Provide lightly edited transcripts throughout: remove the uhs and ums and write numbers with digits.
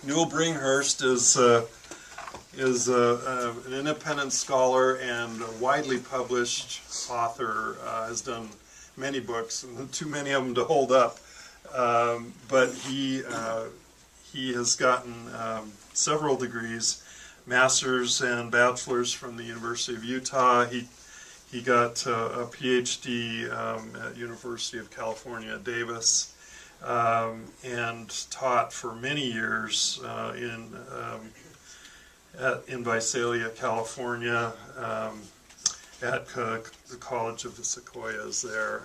Newell Bringhurst is an independent scholar and a widely published author. Has done many books, and too many of them to hold up. But he has gotten several degrees, master's and bachelor's from the University of Utah. He got a PhD at University of California at Davis, and taught for many years in Visalia, California, at the College of the Sequoias there.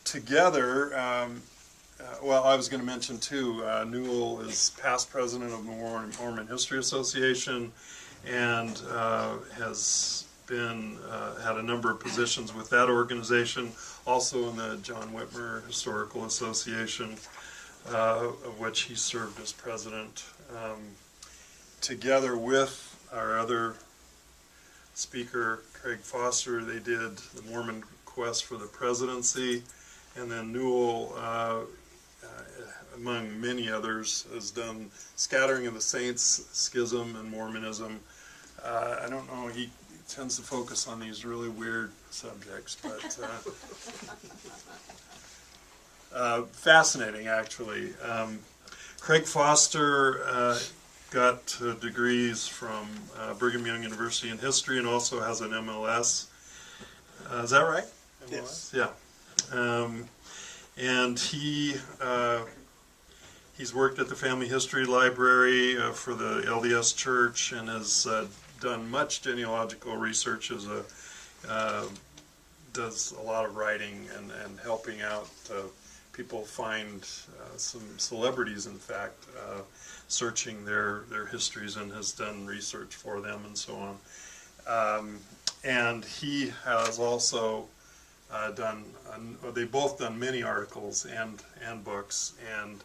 Together, well, I was going to mention too, Newell is past president of the Mormon History Association, and has been had a number of positions with that organization, also in the John Whitmer Historical Association, of which he served as president. Together with our other speaker, Craig Foster, they did the Mormon Quest for the Presidency, and then Newell, among many others, has done Scattering of the Saints, Schism, and Mormonism. I don't know, he tends to focus on these really weird subjects, but fascinating, actually. Craig Foster got degrees from Brigham Young University in history, and also has an MLS. Is that right? Yes. Yeah. And he's worked at the Family History Library for the LDS Church, and has done much genealogical research. Does a lot of writing and helping out people find some celebrities, in fact, searching their histories, and has done research for them and so on. And he has also they've both done many articles and books, and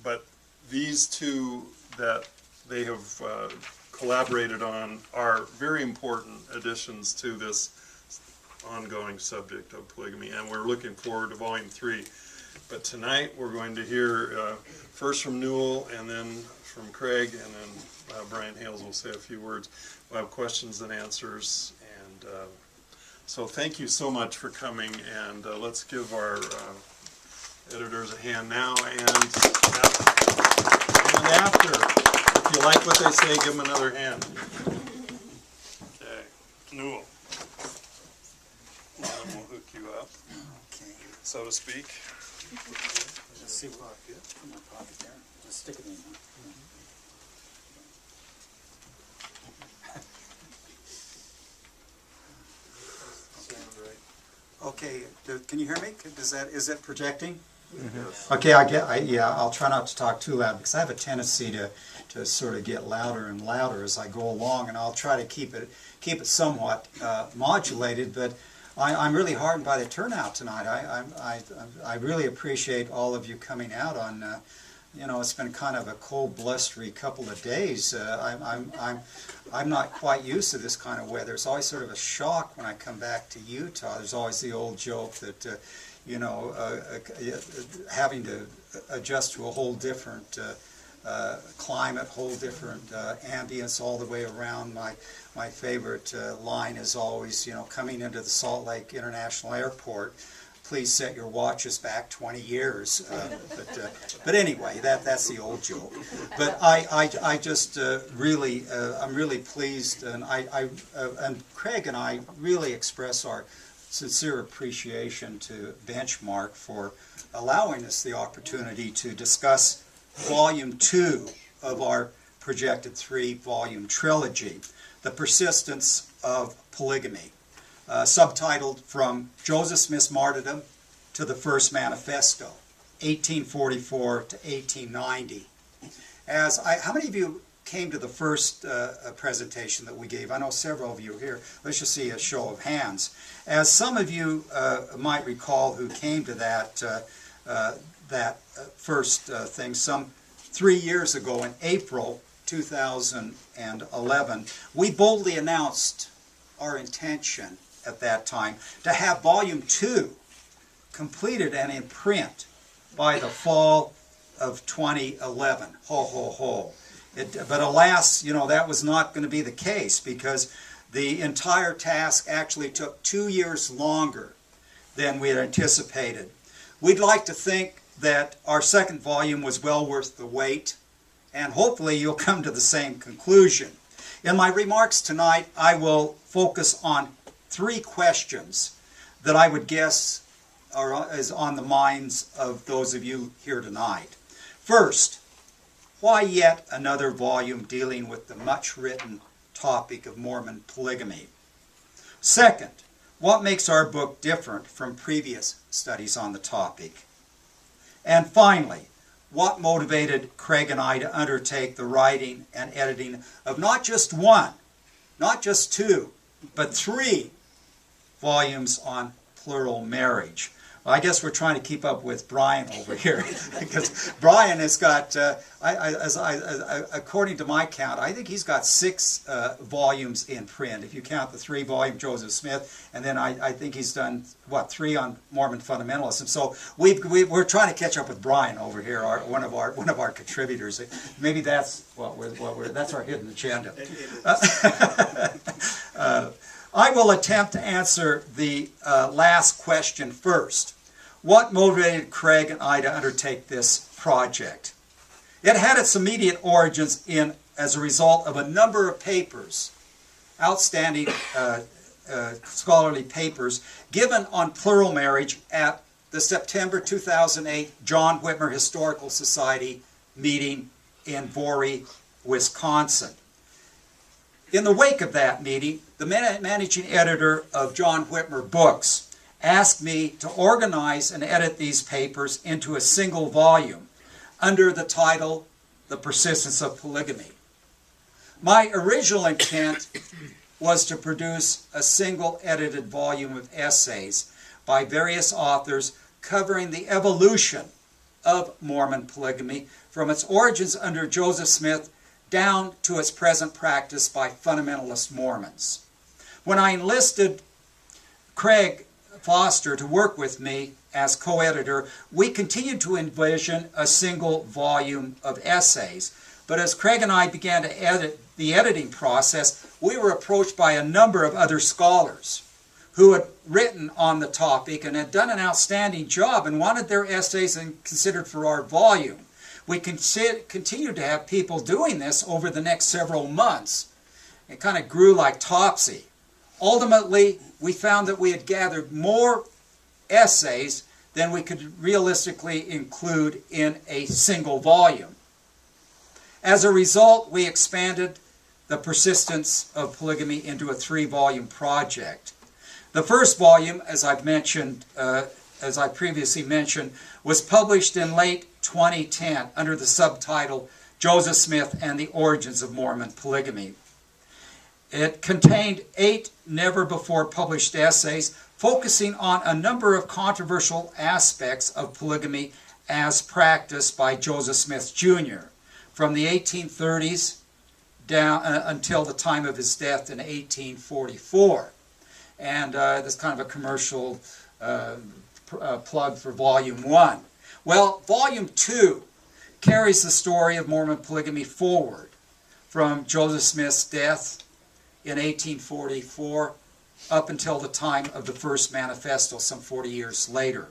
but these two that they have collaborated on are very important additions to this ongoing subject of polygamy, and we're looking forward to Volume 3. But tonight we're going to hear first from Newell, and then from Craig, and then Brian Hales will say a few words. We'll have questions and answers, and so thank you so much for coming, and let's give our editors a hand now, and after. If you like what they say, give them another hand. Okay, Newell. And then we'll hook you up, so to speak. Let's see what I get from my pocket there. Let's stick it in. Sound right. Okay, can you hear me? Is it projecting? Yes. Okay, yeah, I'll try not to talk too loud, because I have a tendency to sort of get louder and louder as I go along, and I'll try to keep it somewhat modulated. But I'm really heartened by the turnout tonight. I really appreciate all of you coming out on. It's been kind of a cold, blustery couple of days. I'm not quite used to this kind of weather. It's always sort of a shock when I come back to Utah. There's always the old joke that having to adjust to a whole different climate, whole different ambience all the way around. My favorite line is always, coming into the Salt Lake International Airport, please set your watches back 20 years. But anyway, that's the old joke. But I just really, I'm really pleased, and and Craig and I really express our sincere appreciation to Benchmark for allowing us the opportunity to discuss Volume 2 of our projected 3-volume trilogy, The Persistence of Polygamy, subtitled From Joseph Smith's Martyrdom to the First Manifesto, 1844 to 1890. How many of you came to the first presentation that we gave? I know several of you are here. Let's just see a show of hands. As some of you might recall who came to that first thing some 3 years ago in April 2011, we boldly announced our intention at that time to have Volume 2 completed and in print by the fall of 2011. Ho, ho, ho. But alas, that was not going to be the case, because the entire task actually took 2 years longer than we had anticipated. We'd like to think that our second volume was well worth the wait, and hopefully you'll come to the same conclusion. In my remarks tonight, I will focus on 3 questions that I would guess is on the minds of those of you here tonight. First, why yet another volume dealing with the much-written topic of Mormon polygamy? Second, what makes our book different from previous studies on the topic? And finally, what motivated Craig and I to undertake the writing and editing of not just 1, not just 2, but 3 volumes on plural marriage? Well, I guess we're trying to keep up with Brian over here, because Brian has got, according to my count, I think he's got 6 volumes in print, if you count the 3-volume Joseph Smith, and then I think he's done, 3 on Mormon fundamentalism. So we're trying to catch up with Brian over here, one of our contributors. Maybe that's that's our hidden agenda. I will attempt to answer the last question first. What motivated Craig and I to undertake this project? It had its immediate origins as a result of a number of papers, outstanding scholarly papers, given on plural marriage at the September 2008 John Whitmer Historical Society meeting in Voree, Wisconsin. In the wake of that meeting, the managing editor of John Whitmer Books asked me to organize and edit these papers into a single volume under the title, The Persistence of Polygamy. My original intent was to produce a single edited volume of essays by various authors covering the evolution of Mormon polygamy from its origins under Joseph Smith down to its present practice by fundamentalist Mormons. When I enlisted Craig Foster to work with me as co-editor, we continued to envision a single volume of essays. But as Craig and I began to edit the editing process, we were approached by a number of other scholars who had written on the topic and had done an outstanding job and wanted their essays considered for our volume. We continued to have people doing this over the next several months. It kind of grew like Topsy. Ultimately, we found that we had gathered more essays than we could realistically include in a single volume. As a result, we expanded the Persistence of Polygamy into a 3-volume project. The first volume, as I previously mentioned, was published in late 2010 under the subtitle Joseph Smith and the Origins of Mormon Polygamy. It contained 8 never-before-published essays focusing on a number of controversial aspects of polygamy as practiced by Joseph Smith Jr. from the 1830s down until the time of his death in 1844. And this kind of a commercial plug for Volume 1. Well, Volume 2 carries the story of Mormon polygamy forward from Joseph Smith's death in 1844 up until the time of the First Manifesto, some 40 years later.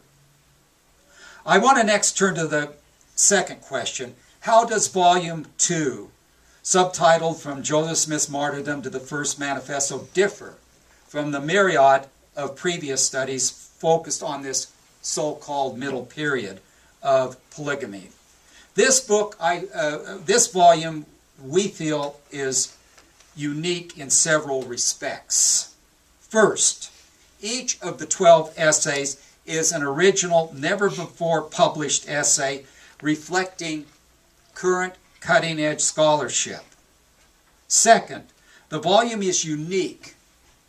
I want to next turn to the second question. How does Volume 2, subtitled From Joseph Smith's Martyrdom to the First Manifesto, differ from the myriad of previous studies focused on this so-called middle period of polygamy? This volume, we feel, is unique in several respects. First, each of the 12 essays is an original, never-before-published essay reflecting current cutting-edge scholarship. Second, the volume is unique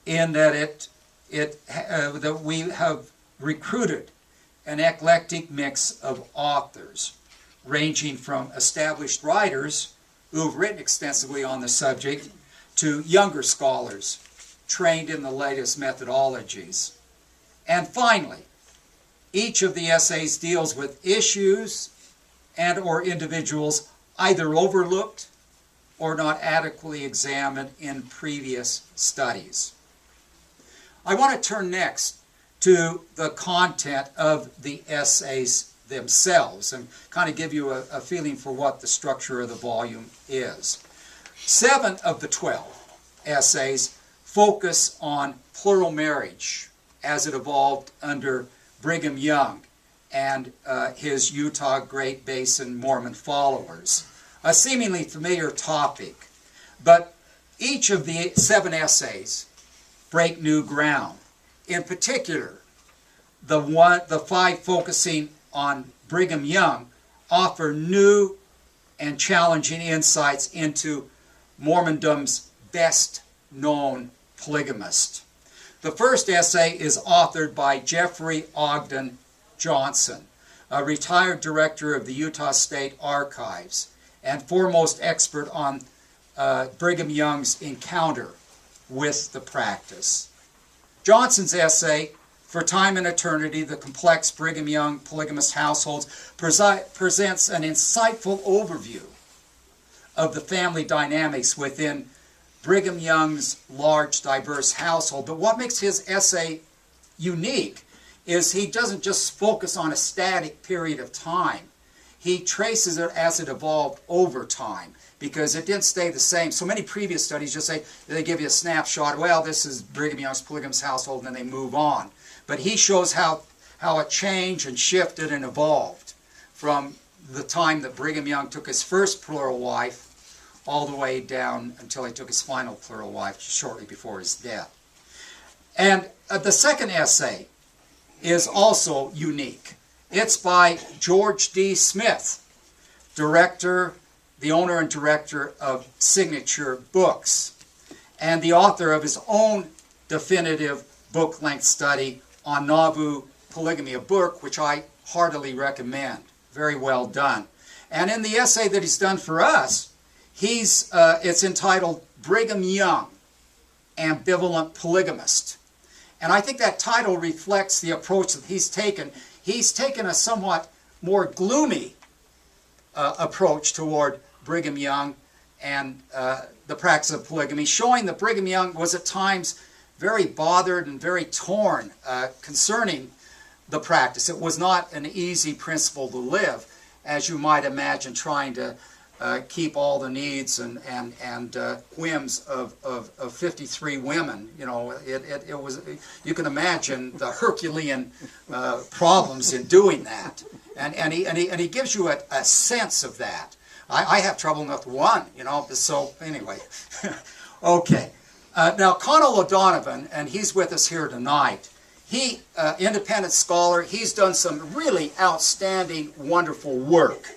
in that that we have recruited an eclectic mix of authors, ranging from established writers who've written extensively on the subject to younger scholars trained in the latest methodologies. And finally, Each of the essays deals with issues and or individuals either overlooked or not adequately examined in previous studies. I want to turn next to the content of the essays themselves and kind of give you a feeling for what the structure of the volume is. 7 of the 12 essays focus on plural marriage as it evolved under Brigham Young and his Utah Great Basin Mormon followers. A seemingly familiar topic, but each of the 7 essays break new ground. In particular, the 5 focusing on Brigham Young offer new and challenging insights into Mormondom's best-known polygamist. The first essay is authored by Jeffrey Ogden Johnson, a retired director of the Utah State Archives and foremost expert on Brigham Young's encounter with the practice. Johnson's essay, For Time and Eternity, The Complex Brigham Young Polygamist Households, presents an insightful overview of the family dynamics within Brigham Young's large, diverse household. But what makes his essay unique is he doesn't just focus on a static period of time. He traces it as it evolved over time, because it didn't stay the same. So many previous studies just say, they give you a snapshot, well, this is Brigham Young's polygamous household, and then they move on. But he shows how it changed and shifted and evolved from the time that Brigham Young took his first plural wife all the way down until he took his final plural wife shortly before his death. And the second essay is also unique. It's by George D. Smith, the owner and director of Signature Books, and the author of his own definitive book-length study on Nauvoo polygamy, a book which I heartily recommend. Very well done. And in the essay that he's done for us, it's entitled Brigham Young, Ambivalent Polygamist. And I think that title reflects the approach that he's taken. He's taken a somewhat more gloomy approach toward Brigham Young and the practice of polygamy, showing that Brigham Young was at times very bothered and very torn concerning the practice. It was not an easy principle to live, as you might imagine, trying to keep all the needs and whims of 53 women. You know, it was, you can imagine the Herculean problems in doing that, and he gives you a sense of that. I have trouble with one, you know. So anyway, okay. Now Connell O'Donovan, and he's with us here tonight. He, independent scholar, he's done some really outstanding, wonderful work.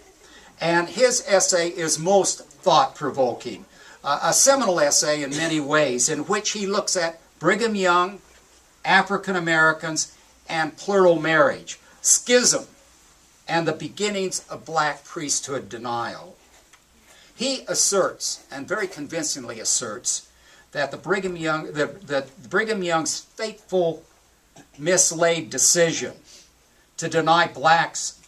And his essay is most thought-provoking. A seminal essay in many ways, in which he looks at Brigham Young, African Americans, and plural marriage, schism, and the beginnings of black priesthood denial. He asserts, and very convincingly asserts, that Brigham Young's fateful, mislaid decision to deny blacks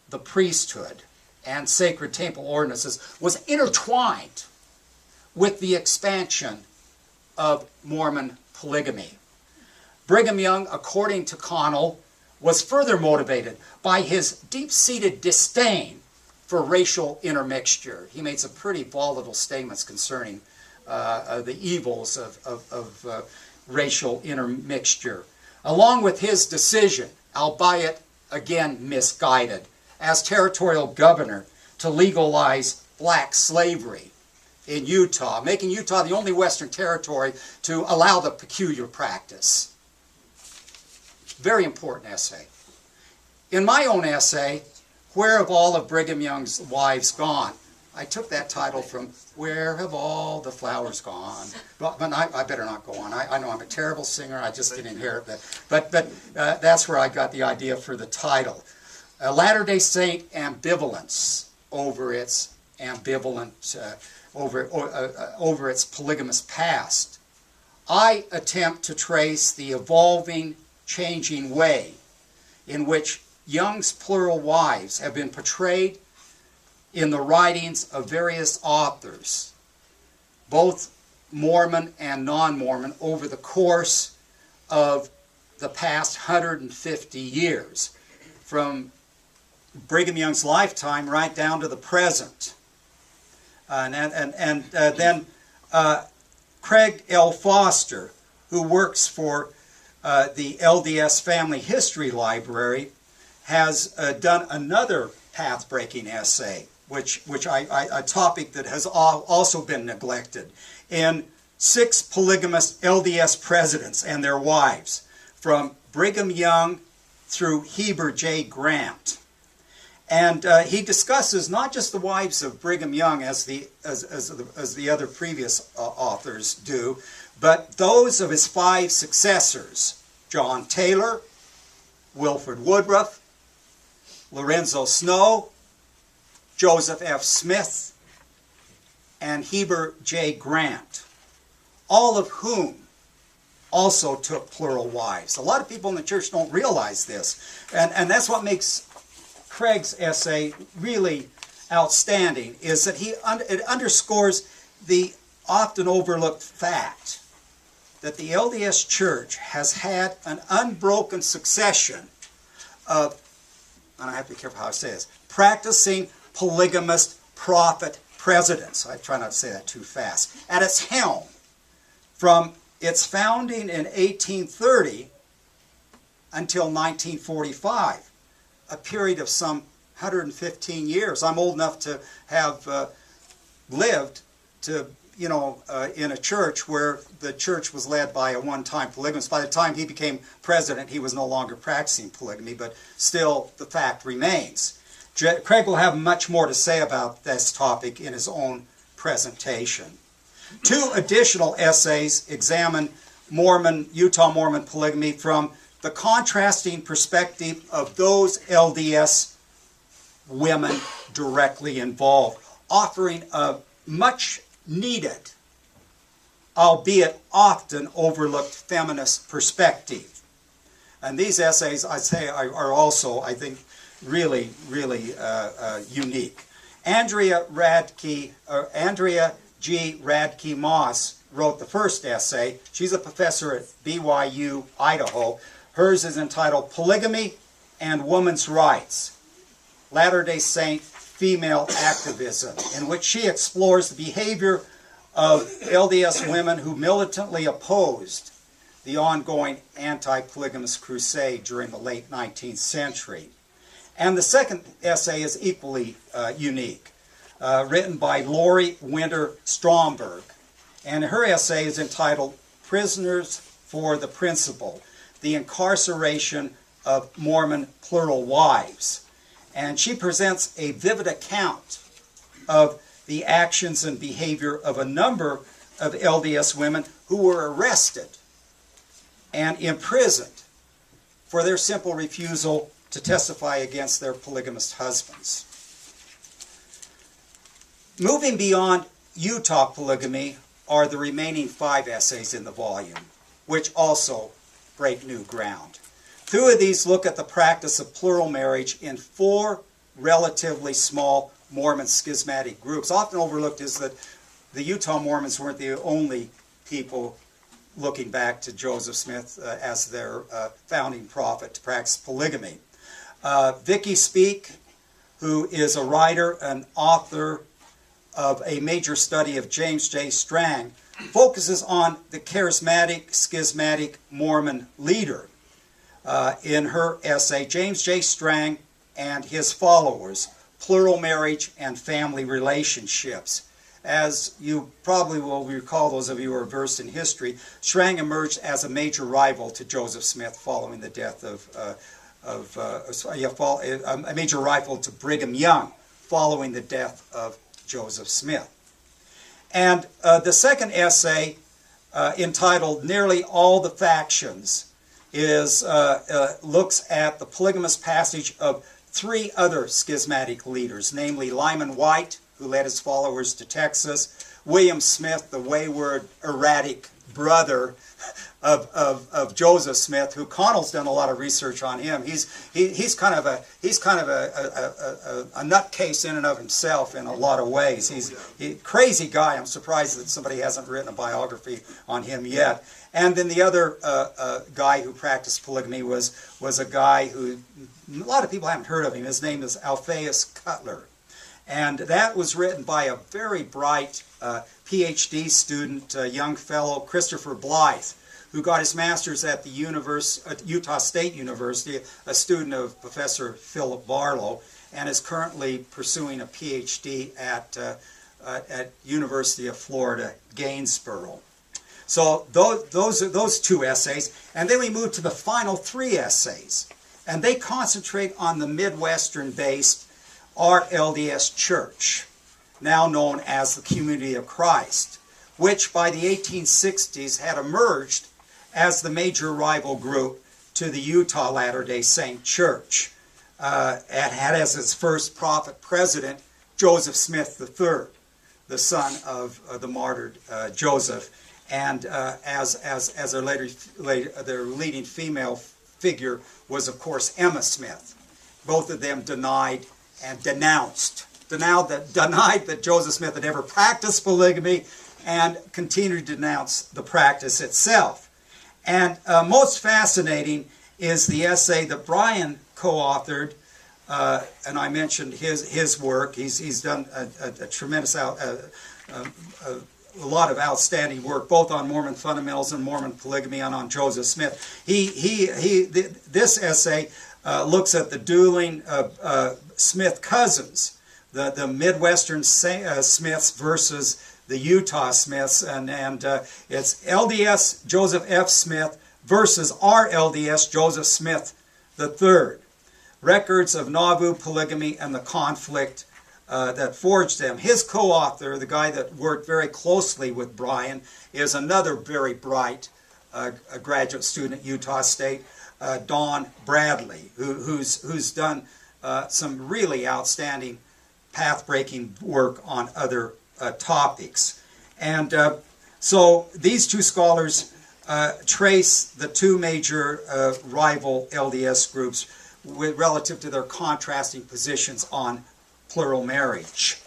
the priesthood and sacred temple ordinances was intertwined with the expansion of Mormon polygamy. Brigham Young, according to Connell, was further motivated by his deep-seated disdain for racial intermixture. He made some pretty volatile statements concerning the evils of racial intermixture, along with his decision, albeit again misguided, as territorial governor to legalize black slavery in Utah, making Utah the only Western territory to allow the peculiar practice. Very important essay. In my own essay, Where Have All of Brigham Young's Wives Gone? I took that title from Where Have All the Flowers Gone? But I better not go on. I know I'm a terrible singer. I just didn't inherit that. But that's where I got the idea for the title. A Latter-day Saint ambivalence over its over its polygamous past. I attempt to trace the evolving, changing way in which Young's plural wives have been portrayed in the writings of various authors, both Mormon and non-Mormon, over the course of the past 150 years, from Brigham Young's lifetime right down to the present. Then Craig L. Foster, who works for the LDS Family History Library, has done another path-breaking essay, a topic that has also been neglected, in 6 polygamous LDS presidents and their wives, from Brigham Young through Heber J. Grant. And he discusses not just the wives of Brigham Young as the other previous authors do, but those of his 5 successors: John Taylor, Wilford Woodruff, Lorenzo Snow, Joseph F. Smith, and Heber J. Grant, all of whom also took plural wives. A lot of people in the church don't realize this, and that's what makes Craig's essay really outstanding, is that it underscores the often overlooked fact that the LDS Church has had an unbroken succession of, and I have to be careful how I say this, practicing polygamist prophet presidents. I try not to say that too fast. At its helm, from its founding in 1830 until 1945, a period of some 115 years. I'm old enough to have lived to, in a church where the church was led by a one-time polygamist. By the time he became president, he was no longer practicing polygamy, but still the fact remains. Craig will have much more to say about this topic in his own presentation. 2 additional essays examine Utah Mormon polygamy from the contrasting perspective of those LDS women directly involved, offering a much needed, albeit often overlooked, feminist perspective. And these essays, I say, are also, I think, really, really unique. Andrea G. Radke Moss wrote the first essay. She's a professor at BYU, Idaho. Hers is entitled Polygamy and Woman's Rights, Latter-day Saint Female Activism, in which she explores the behavior of LDS women who militantly opposed the ongoing anti-polygamous crusade during the late 19th century. And the second essay is equally unique, written by Lori Winter Stromberg. And her essay is entitled Prisoners for the Principle, the Incarceration of Mormon Plural Wives. And she presents a vivid account of the actions and behavior of a number of LDS women who were arrested and imprisoned for their simple refusal to testify against their polygamist husbands. Moving beyond Utah polygamy are the remaining 5 essays in the volume, which also break new ground. 2 of these look at the practice of plural marriage in 4 relatively small Mormon schismatic groups. Often overlooked is that the Utah Mormons weren't the only people looking back to Joseph Smith as their founding prophet to practice polygamy. Vicki Speake, who is a writer and author of a major study of James J. Strang, focuses on the charismatic, schismatic Mormon leader. In her essay, James J. Strang and His Followers, Plural Marriage and Family Relationships. As you probably will recall, those of you who are versed in history, Strang emerged as a major rival to Joseph Smith following the death a major rival to Brigham Young following the death of Joseph Smith. And the second essay, entitled Nearly All the Factions, looks at the polygamous passage of 3 other schismatic leaders, namely Lyman White, who led his followers to Texas, William Smith, the wayward, erratic brother of Joseph Smith, who Connell's done a lot of research on him. He's kind of a nutcase in and of himself in a lot of ways. He's a crazy guy. I'm surprised that somebody hasn't written a biography on him yet. And then the other guy who practiced polygamy was a guy who a lot of people haven't heard of him. His name is Alphaeus Cutler. And that was written by a very bright PhD student, young fellow, Christopher Blythe, who got his master's at the Utah State University, a student of Professor Philip Barlow, and is currently pursuing a PhD at University of Florida, Gainesboro. So those two essays, and then we move to the final three essays, and they concentrate on the Midwestern-based RLDS Church, now known as the Community of Christ, which by the 1860s had emerged as the major rival group to the Utah Latter-day Saint Church. It had as its first prophet president Joseph Smith III, the son of the martyred Joseph, and as their leading female figure was, of course, Emma Smith. Both of them denied that Joseph Smith had ever practiced polygamy, and continued to denounce the practice itself. And most fascinating is the essay that Brian co-authored, and I mentioned his work. He's done a tremendous, a lot of outstanding work, both on Mormon fundamentalism, Mormon polygamy, and on Joseph Smith. This essay looks at the dueling Smith cousins, the Midwestern Smiths versus the Utah Smiths, and it's LDS Joseph F. Smith versus RLDS Joseph Smith III. Records of Nauvoo polygamy and the conflict that forged them. His co-author, the guy that worked very closely with Brian, is another very bright graduate student at Utah State, Don Bradley, who's done some really outstanding path-breaking work on other topics. And so these two scholars trace the two major rival LDS groups relative to their contrasting positions on plural marriage.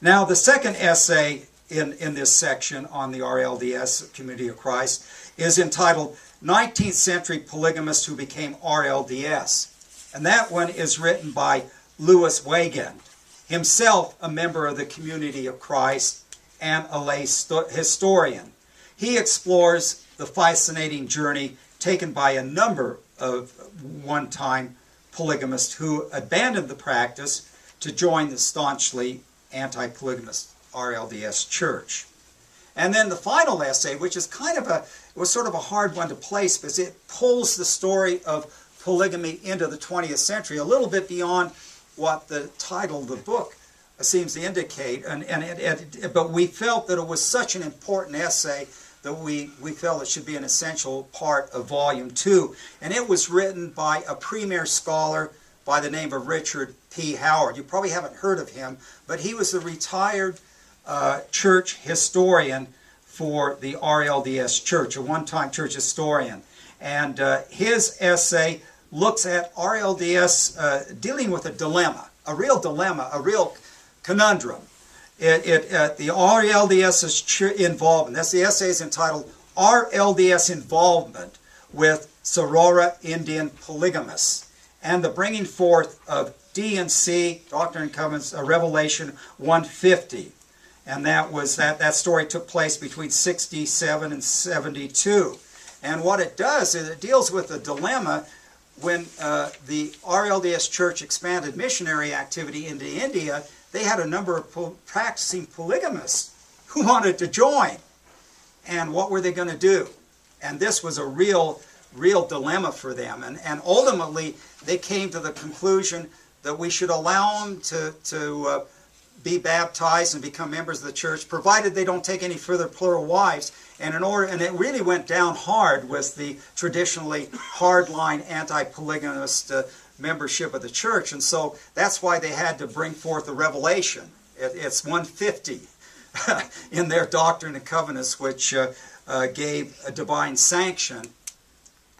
Now, the second essay in this section on the RLDS Community of Christ is entitled 19th Century Polygamists Who Became RLDS. And that one is written by Louis Wagand, himself a member of the Community of Christ and a lay historian. He explores the fascinating journey taken by a number of one-time polygamists who abandoned the practice to join the staunchly anti-polygamist RLDS Church. And then the final essay, which is was sort of a hard one to place because it pulls the story of polygamy into the 20th century, a little bit beyond what the title of the book seems to indicate. But we felt that it was such an important essay that we felt it should be an essential part of Volume 2. And it was written by a premier scholar by the name of Richard P. Howard. You probably haven't heard of him, but he was a retired church historian for the RLDS Church, a one-time church historian. And his essay looks at RLDS dealing with a dilemma, a real conundrum. The RLDS involvement, that's the essay is entitled RLDS Involvement with Sorora Indian Polygamists, and the bringing forth of D&C, Doctrine and Covenants, Revelation 150. And that story took place between 67 and 72. And what it does is it deals with a dilemma when the RLDS Church expanded missionary activity into India. They had a number of practicing polygamists who wanted to join. And what were they going to do? And this was a real dilemma for them. And ultimately, they came to the conclusion that we should allow them to be baptized and become members of the church, provided they don't take any further plural wives. And it really went down hard with the traditionally hardline anti-polygamist membership of the church. And so that's why they had to bring forth a revelation. It's 150 in their Doctrine and Covenants, which gave a divine sanction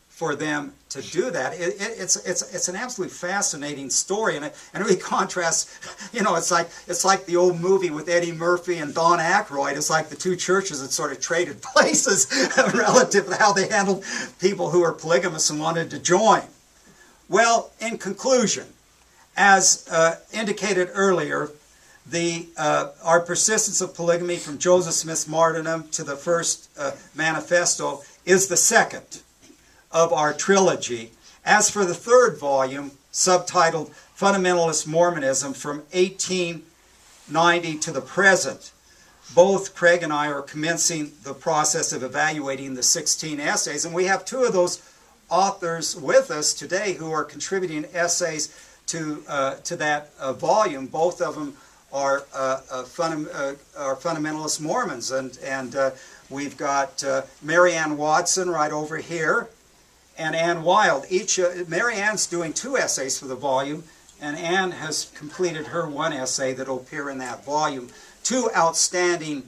for them to do that. It's an absolutely fascinating story, and it really contrasts. You know, it's like the old movie with Eddie Murphy and Don Aykroyd. It's like the two churches that sort of traded places relative to how they handled people who were polygamous and wanted to join. Well, in conclusion, as indicated earlier, our Persistence of Polygamy, from Joseph Smith's Martyrdom to the First Manifesto, is the second of our trilogy. As for the third volume, subtitled Fundamentalist Mormonism from 1890 to the present, both Craig and I are commencing the process of evaluating the 16 essays, and we have two of those authors with us today who are contributing essays to that volume. Both of them are fundamentalist Mormons, and we've got Mary Ann Watson right over here, and Ann Wild. Mary Ann's doing 2 essays for the volume, and Ann has completed her 1 essay that will appear in that volume. 2 outstanding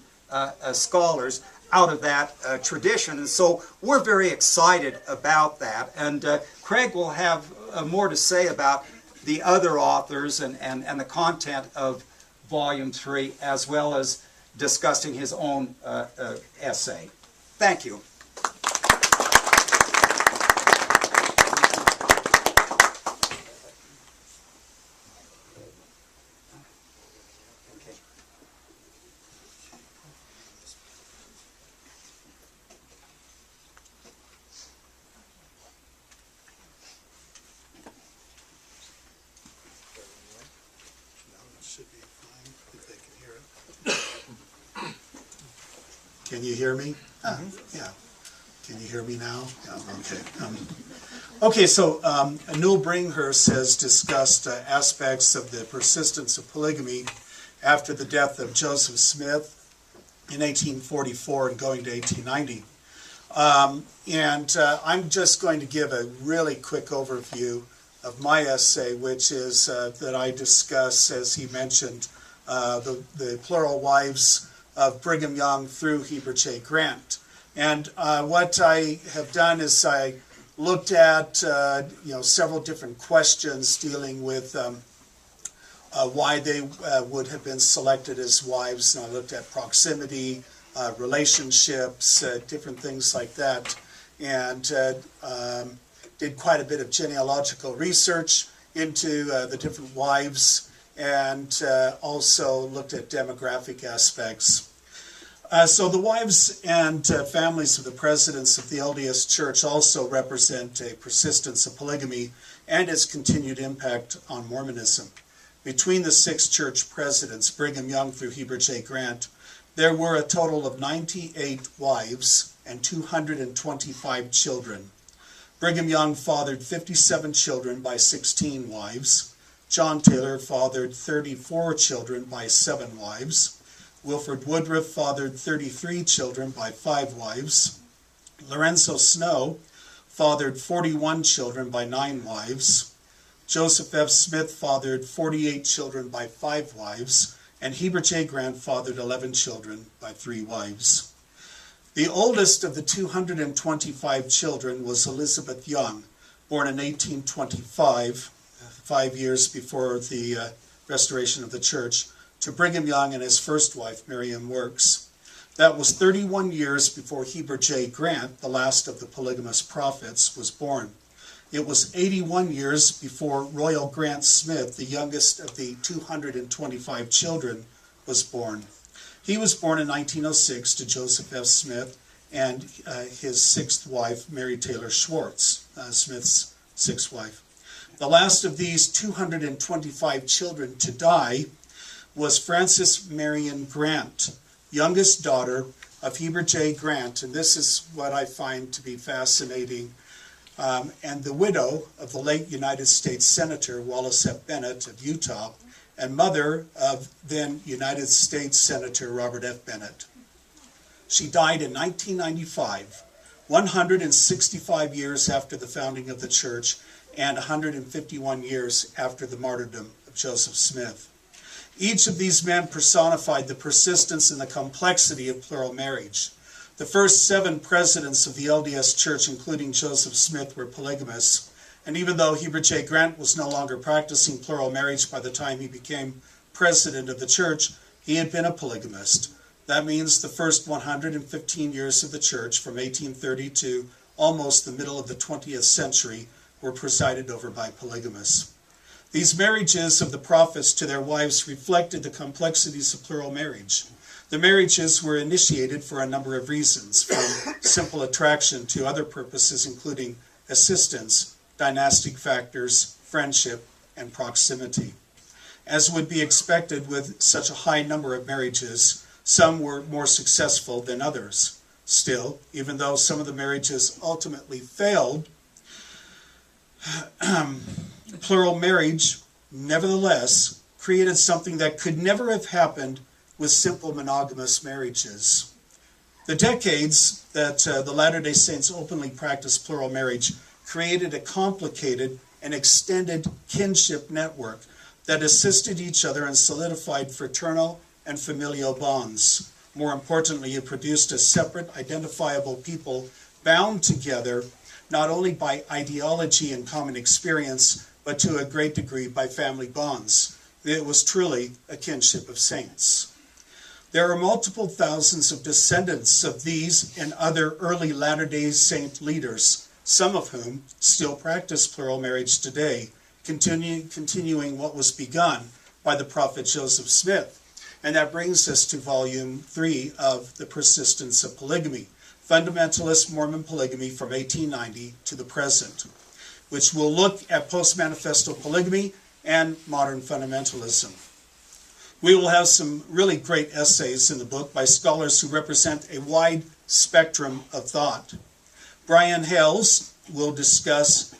scholars out of that tradition, and so we're very excited about that. And Craig will have more to say about the other authors and the content of Volume 3, as well as discussing his own essay. Thank you. Can you hear me? Yeah. Can you hear me now? Yeah, okay. Okay, so Newell Bringhurst has discussed aspects of the persistence of polygamy after the death of Joseph Smith in 1844 and going to 1890. I'm just going to give a really quick overview of my essay, which is that I discuss, as he mentioned, the plural wives of Brigham Young through Heber J. Grant. And what I have done is I looked at several different questions dealing with why they would have been selected as wives. And I looked at proximity, relationships, different things like that, and did quite a bit of genealogical research into the different wives, and also looked at demographic aspects. So the wives and families of the presidents of the LDS Church also represent a persistence of polygamy and its continued impact on Mormonism. Between the 6 church presidents, Brigham Young through Heber J. Grant, there were a total of 98 wives and 225 children. Brigham Young fathered 57 children by 16 wives. John Taylor fathered 34 children by 7 wives. Wilford Woodruff fathered 33 children by 5 wives. Lorenzo Snow fathered 41 children by 9 wives. Joseph F. Smith fathered 48 children by 5 wives. And Heber J. Grant fathered 11 children by 3 wives. The oldest of the 225 children was Elizabeth Young, born in 1825, 5 years before the restoration of the church, to Brigham Young and his first wife, Miriam Works. That was 31 years before Heber J. Grant, the last of the polygamous prophets, was born. It was 81 years before Royal Grant Smith, the youngest of the 225 children, was born. He was born in 1906 to Joseph F. Smith and his 6th wife, Mary Taylor Schwartz, Smith's 6th wife. The last of these 225 children to die was Frances Marion Grant, youngest daughter of Heber J. Grant, and this is what I find to be fascinating, and the widow of the late United States Senator Wallace F. Bennett of Utah, and mother of then United States Senator Robert F. Bennett. She died in 1995, 165 years after the founding of the church, and 151 years after the martyrdom of Joseph Smith. Each of these men personified the persistence and the complexity of plural marriage. The first 7 presidents of the LDS Church, including Joseph Smith, were polygamists. And even though Heber J. Grant was no longer practicing plural marriage by the time he became president of the church, he had been a polygamist. That means the first 115 years of the church, from 1830 to almost the middle of the 20th century, were presided over by polygamists. These marriages of the prophets to their wives reflected the complexities of plural marriage. The marriages were initiated for a number of reasons, from simple attraction to other purposes, including assistance, dynastic factors, friendship, and proximity. As would be expected with such a high number of marriages, some were more successful than others. Still, even though some of the marriages ultimately failed, plural marriage, nevertheless, created something that could never have happened with simple monogamous marriages. The decades that the Latter-day Saints openly practiced plural marriage created a complicated and extended kinship network that assisted each other and solidified fraternal and familial bonds. More importantly, it produced a separate, identifiable people bound together not only by ideology and common experience, but to a great degree by family bonds. It was truly a kinship of saints. There are multiple thousands of descendants of these and other early Latter-day Saint leaders, some of whom still practice plural marriage today, continuing what was begun by the prophet Joseph Smith. And that brings us to volume 3 of The Persistence of Polygamy, Fundamentalist Mormon Polygamy from 1890 to the present, which will look at post-manifesto polygamy and modern fundamentalism. We will have some really great essays in the book by scholars who represent a wide spectrum of thought. Brian Hales will discuss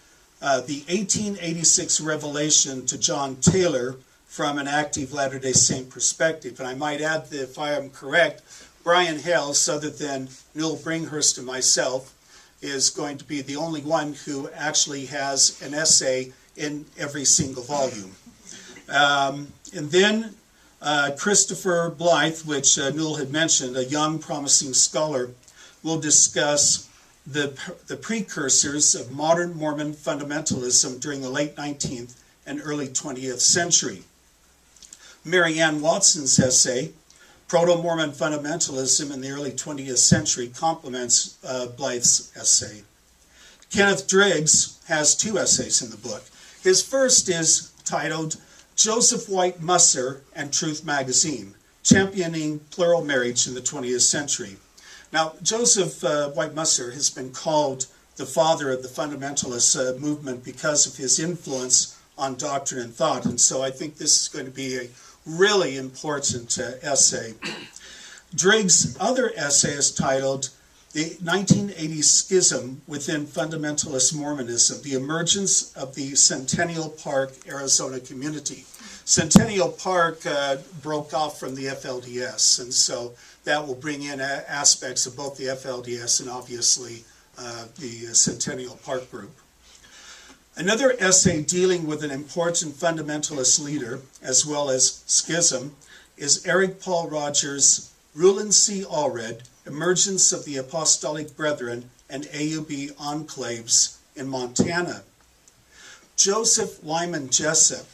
the 1886 revelation to John Taylor from an active Latter-day Saint perspective. And I might add that if I am correct, Brian Hales, other than Newell Bringhurst and myself, is going to be the only one who actually has an essay in every single volume. And then Christopher Blythe, which Newell had mentioned, a young promising scholar, will discuss the precursors of modern Mormon fundamentalism during the late 19th and early 20th century. Mary Ann Watson's essay, Proto-Mormon Fundamentalism in the Early 20th Century, complements Blythe's essay. Kenneth Driggs has 2 essays in the book. His first is titled Joseph White Musser and Truth Magazine, Championing Plural Marriage in the 20th Century. Now, Joseph White Musser has been called the father of the fundamentalist movement because of his influence on doctrine and thought, and so I think this is going to be a really important essay. Driggs' other essay is titled The 1980 Schism Within Fundamentalist Mormonism, The Emergence of the Centennial Park, Arizona Community. Centennial Park broke off from the FLDS, and so that will bring in aspects of both the FLDS and obviously the Centennial Park group. Another essay dealing with an important fundamentalist leader, as well as schism, is Eric Paul Rogers' Rulin C. Allred, Emergence of the Apostolic Brethren and AUB Enclaves in Montana. Joseph Lyman Jessup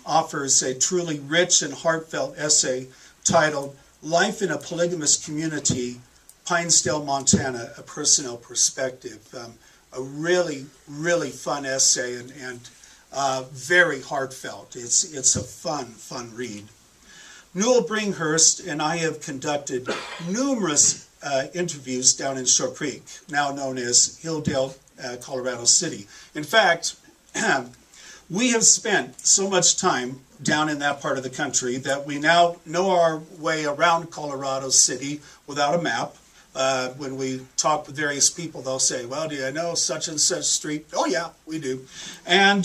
offers a truly rich and heartfelt essay titled Life in a Polygamous Community, Pinesdale, Montana, A Personal Perspective. A really, really fun essay and very heartfelt. It's a fun read. Newell Bringhurst and I have conducted numerous interviews down in Shore Creek, now known as Hilldale, Colorado City. In fact, we have spent so much time down in that part of the country that we now know our way around Colorado City without a map. When we talk with various people, they'll say, well, do you know such and such street? Oh, yeah, we do. And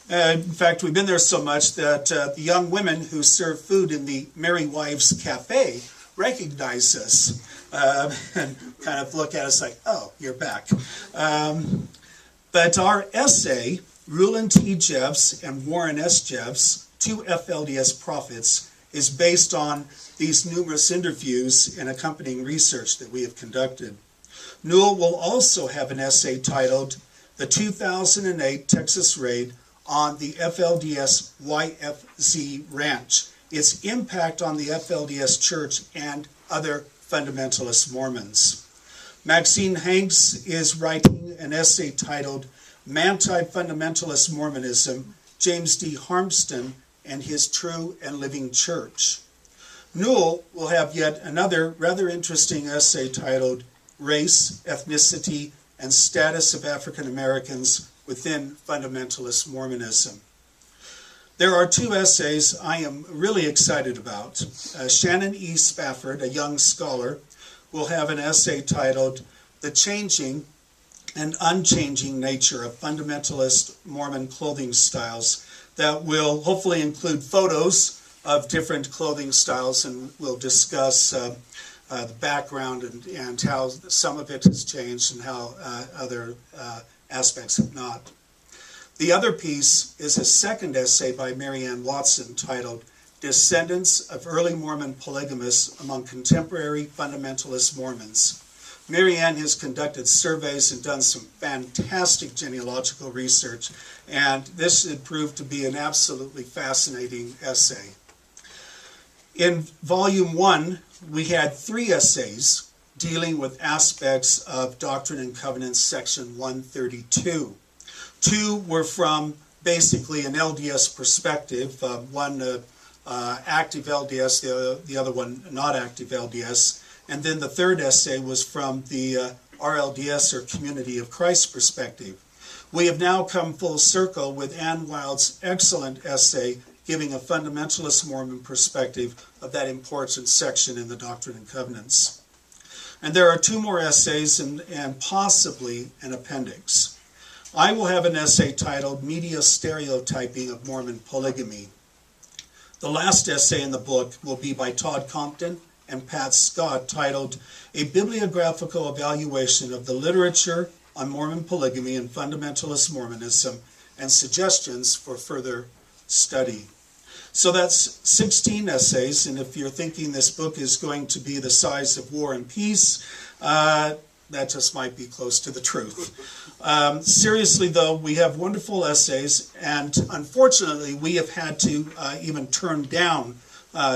in fact, we've been there so much that the young women who serve food in the Merry Wives Cafe recognize us and kind of look at us like, oh, you're back. But our essay, Rulin T. Jeffs and Warren S. Jeffs, 2 FLDS prophets, is based on these numerous interviews and accompanying research that we have conducted. Newell will also have an essay titled The 2008 Texas Raid on the FLDS YFZ Ranch, its impact on the FLDS Church and other fundamentalist Mormons. Maxine Hanks is writing an essay titled Anti-Fundamentalist Mormonism, James D. Harmston and His True and Living Church. Newell will have yet another rather interesting essay titled Race, Ethnicity, and Status of African Americans Within Fundamentalist Mormonism. There are two essays I am really excited about. Shannon E. Spafford, a young scholar, will have an essay titled The Changing and Unchanging Nature of Fundamentalist Mormon Clothing Styles, that will hopefully include photos of different clothing styles, and we'll discuss the background and how some of it has changed and how other aspects have not. The other piece is a second essay by Marianne Watson titled Descendants of Early Mormon Polygamists Among Contemporary Fundamentalist Mormons. Marianne has conducted surveys and done some fantastic genealogical research, and this should prove to be an absolutely fascinating essay. In Volume 1, we had 3 essays dealing with aspects of Doctrine and Covenants, Section 132. 2 were from basically an LDS perspective, one active LDS, the other one not active LDS. And then the third essay was from the RLDS, or Community of Christ perspective. We have now come full circle with Ann Wild's excellent essay giving a fundamentalist Mormon perspective of that important section in the Doctrine and Covenants. And there are 2 more essays and possibly an appendix. I will have an essay titled Media Stereotyping of Mormon Polygamy. The last essay in the book will be by Todd Compton and Pat Scott, titled A Bibliographical Evaluation of the Literature on Mormon Polygamy and Fundamentalist Mormonism and Suggestions for Further Study. So that's 16 essays, and if you're thinking this book is going to be the size of War and Peace, that just might be close to the truth. Seriously though, we have wonderful essays, and unfortunately we have had to even turn down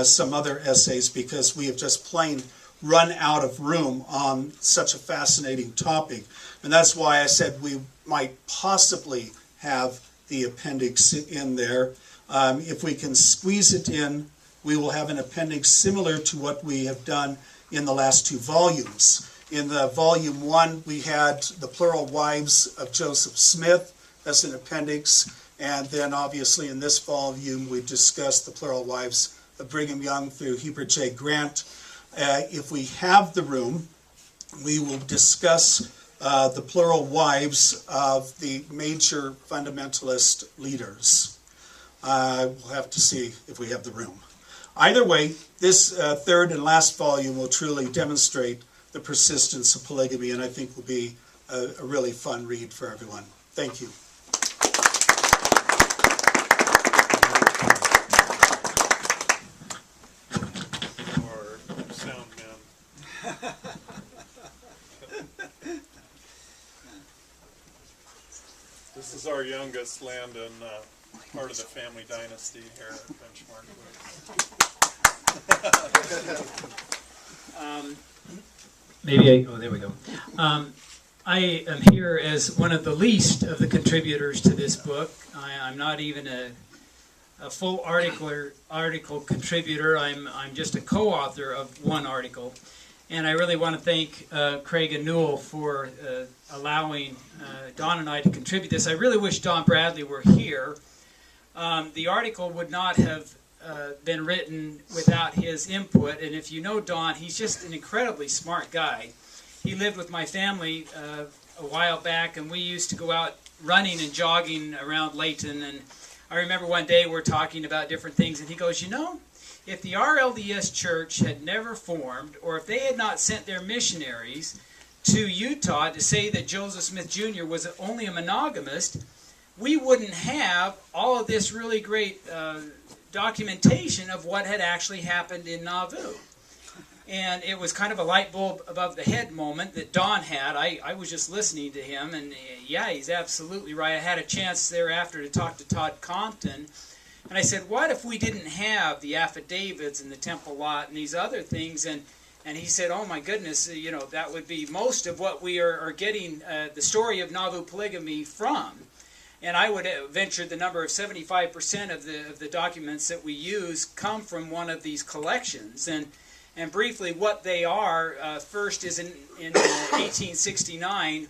some other essays because we have just plain run out of room on such a fascinating topic. And that's why I said we might possibly have the appendix in there. If we can squeeze it in, we will have an appendix similar to what we have done in the last 2 volumes. In the Volume 1, we had the plural wives of Joseph Smith as an appendix, and then obviously in this volume we discussed the plural wives of Brigham Young through Hubert J. Grant. If we have the room, we will discuss the plural wives of the major fundamentalist leaders. We'll have to see if we have the room. Either way, this third and last volume will truly demonstrate the persistence of polygamy, and I think will be a really fun read for everyone. Thank you. Our sound man. This is our youngest Landon, part of the family dynasty here at Benchmark. There we go. I am here as one of the least of the contributors to this book. I'm not even a full article contributor. I'm just a co-author of one article. And I really want to thank Craig and Newell for allowing Don and I to contribute this. I really wish Don Bradley were here. The article would not have been written without his input, and if you know Don, he's just an incredibly smart guy. He lived with my family a while back, and we used to go out running and jogging around Layton, and I remember one day we're talking about different things, and he goes, you know, if the RLDS Church had never formed, or if they had not sent their missionaries to Utah to say that Joseph Smith Jr. was only a monogamist, we wouldn't have all of this really great documentation of what had actually happened in Nauvoo. And it was kind of a light bulb above the head moment that Don had. I was just listening to him, and yeah, he's absolutely right. I had a chance thereafter to talk to Todd Compton, and I said, what if we didn't have the affidavits and the temple lot and these other things? And he said, oh my goodness, you know, that would be most of what we are getting the story of Nauvoo polygamy from. And I would venture the number of 75% of the documents that we use come from one of these collections. And briefly, what they are, first is in 1869,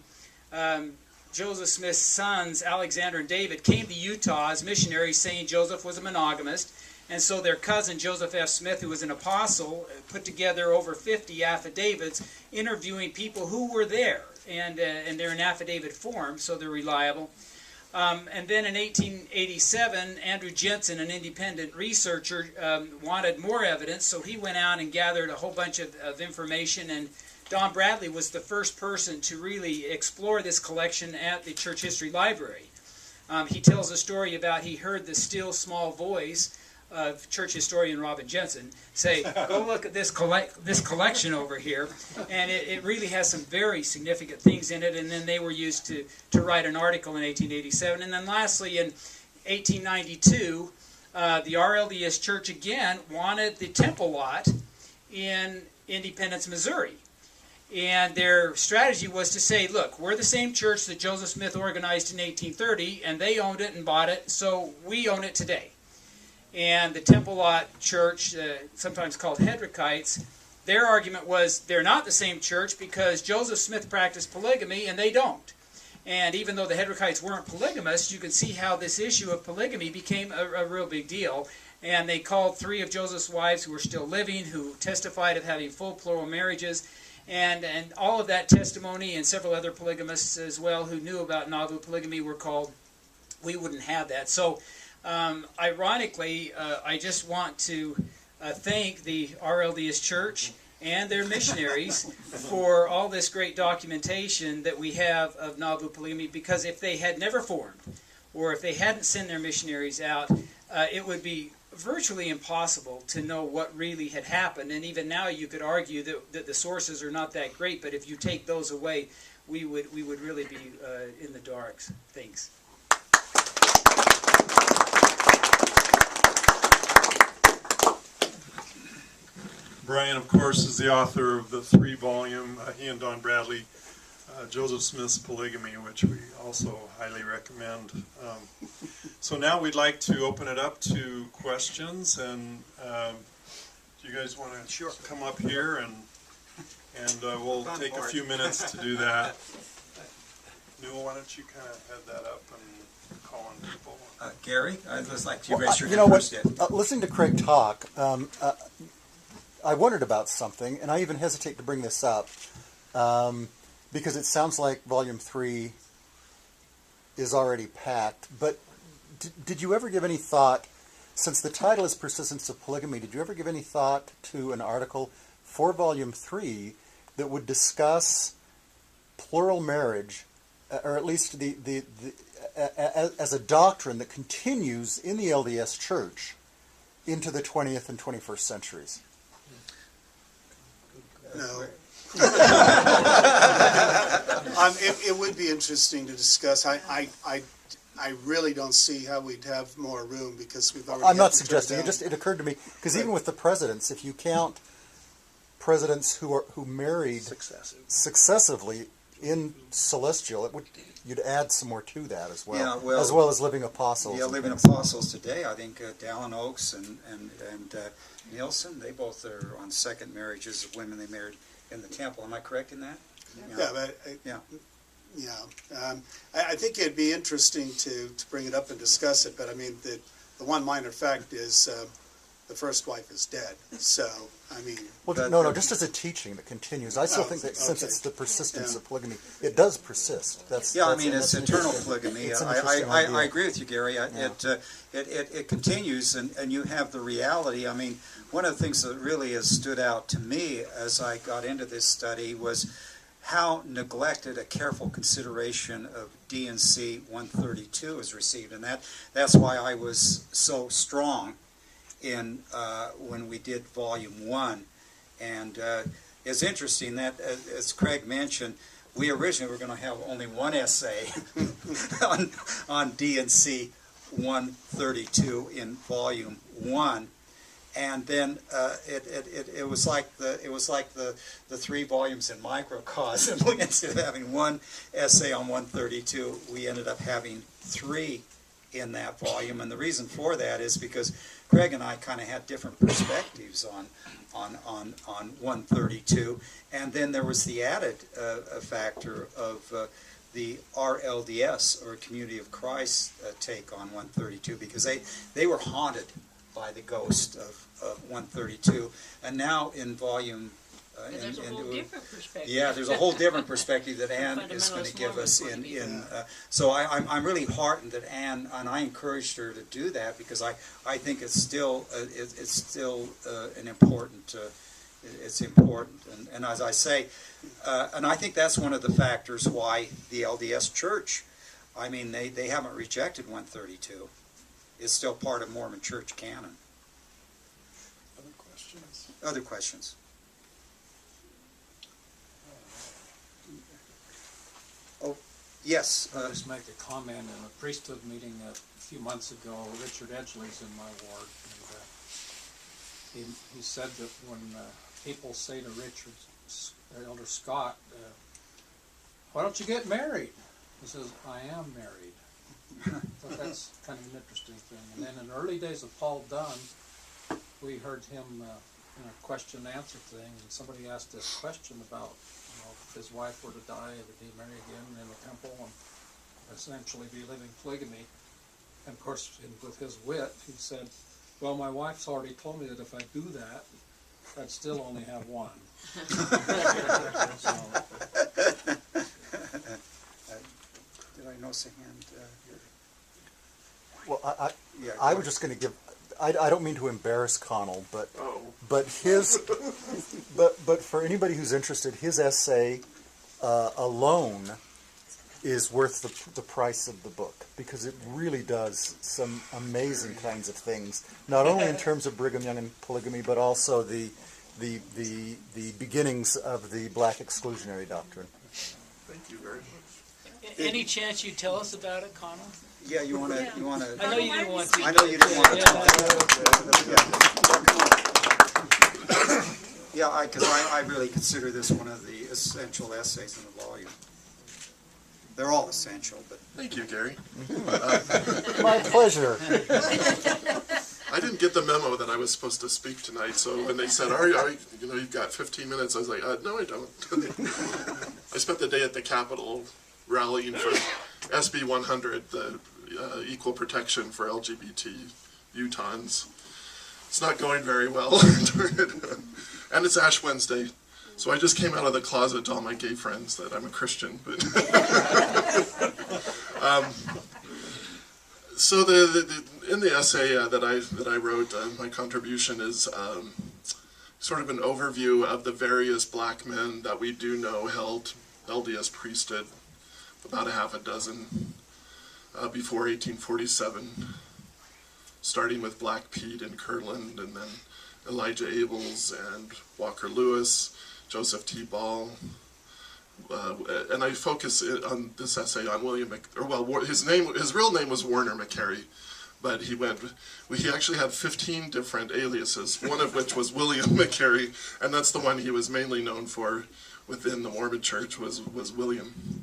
Joseph Smith's sons, Alexander and David, came to Utah as missionaries, saying Joseph was a monogamist. And so their cousin, Joseph F. Smith, who was an apostle, put together over 50 affidavits interviewing people who were there. And they're in affidavit form, so they're reliable. And then in 1887, Andrew Jensen, an independent researcher, wanted more evidence, so he went out and gathered a whole bunch of information, and Don Bradley was the first person to really explore this collection at the Church History Library. He tells a story about he heard the still small voice of church historian Robin Jensen say, go look at this collection over here, and it really has some very significant things in it. And then they were used to write an article in 1887. And then lastly, in 1892, the RLDS Church again wanted the temple lot in Independence, Missouri. And their strategy was to say, look, we're the same church that Joseph Smith organized in 1830, and they owned it and bought it, so we own it today. And the Temple Lot Church, sometimes called Hedrickites, their argument was they're not the same church because Joseph Smith practiced polygamy and they don't. And even though the Hedrickites weren't polygamists, you can see how this issue of polygamy became a real big deal. And they called 3 of Joseph's wives who were still living, who testified of having full plural marriages. And all of that testimony, and several other polygamists as well who knew about Nauvoo polygamy, were called. We wouldn't have that. So ironically, I just want to thank the RLDS Church and their missionaries for all this great documentation that we have of Nauvoo polygamy, because if they had never formed, or if they hadn't sent their missionaries out, it would be virtually impossible to know what really had happened. And even now you could argue that the sources are not that great, but if you take those away, we would really be in the dark. Thanks. Brian, of course, is the author of the 3-volume, he and Don Bradley, Joseph Smith's Polygamy, which we also highly recommend. So now we'd like to open it up to questions, and do you guys want to come up here, and we'll take a few minutes to do that. Newell, why don't you kind of head that up and call on people? Gary, I'd just like to raise your You know hand what? first. Listening to Craig talk, I wondered about something, and I even hesitate to bring this up because it sounds like Volume 3 is already packed. But did you ever give any thought, since the title is Persistence of Polygamy, did you ever give any thought to an article for Volume 3 that would discuss plural marriage, or at least as a doctrine that continues in the LDS Church into the 20th and 21st centuries? No. It would be interesting to discuss. I really don't see how we'd have more room because we've already. I'm not suggesting. It occurred to me because even with the presidents, if you count presidents who married successively in celestial, you'd add some more to that as well. Yeah, well, as well as living apostles. Yeah, living apostles today. I think Dallin Oaks and Nielsen, they both are on second marriages of women they married in the temple. Am I correct in that? I think it'd be interesting to bring it up and discuss it, but I mean, the one minor fact is the first wife is dead. So, I mean... Well, just as a teaching that continues. I still think that since it's the persistence of polygamy, it does persist. It's eternal polygamy. I agree with you, Gary. It continues, and you have the reality. I mean, one of the things that really has stood out to me as I got into this study was how neglected a careful consideration of D&C 132 is received, and that's why I was so strong in when we did Volume 1. And it's interesting that, as Craig mentioned, we originally were going to have only one essay on D&C 132 in Volume 1. And then it was like the 3 volumes in Microcosm. Instead of having one essay on 132, we ended up having 3 in that volume. And the reason for that is because Craig and I kind of had different perspectives on 132, and then there was the added factor of the RLDS, or Community of Christ, take on 132, because they were haunted by the ghost of 132, and now in volume. There's a whole different perspective. Yeah, there's a whole different perspective that Anne is going to give us so I'm really heartened that Anne, and I encouraged her to do that, because I think it's still an important it's important, and as I say, and I think that's one of the factors why the LDS Church, I mean, they haven't rejected 132. It's still part of Mormon Church canon. Other questions? Other questions? Oh, yes. I'll just make a comment. In a priesthood meeting a few months ago, Richard Edgley's in my ward, and he said that when people say to Richard, Elder Scott, why don't you get married? He says, I am married. So that's kind of an interesting thing. And then in the early days of Paul Dunn, we heard him in a question and answer thing, and somebody asked this question about, if his wife were to die, would he marry again in the temple and essentially be living polygamy? And of course, with his wit, he said, well, my wife's already told me that if I do that, I'd still only have one. Did I notice a hand here? Well, Yeah, I was just going to give. I don't mean to embarrass Connell, but Oh. but his but for anybody who's interested, his essay alone is worth the price of the book, because it really does some amazing kinds of things, not only in terms of Brigham Young and polygamy, but also the beginnings of the black exclusionary doctrine. Thank you very much. Any chance you tell us about it, Connell? Yeah, you want to. I know you didn't want to. I know you didn't want to talk. Yeah, because I really consider this one of the essential essays in the volume. They're all essential, but Thank you, Gary. My pleasure. I didn't get the memo that I was supposed to speak tonight, so when they said, you've got 15 minutes, I was like, no, I don't. I spent the day at the Capitol rallying for SB 100, the equal protection for LGBT Utahns. It's not going very well. And it's Ash Wednesday, so I just came out of the closet to all my gay friends that I'm a Christian. But so in the essay that I wrote, my contribution is sort of an overview of the various black men that we do know held LDS priesthood, about a half a dozen before 1847, starting with Black Pete in Kirtland, and then Elijah Abels and Walker Lewis, Joseph T. Ball, and I focus on this essay on his real name was Warner McCary, but he actually had 15 different aliases, one of which was William McCary, and that's the one he was mainly known for within the Mormon Church was William.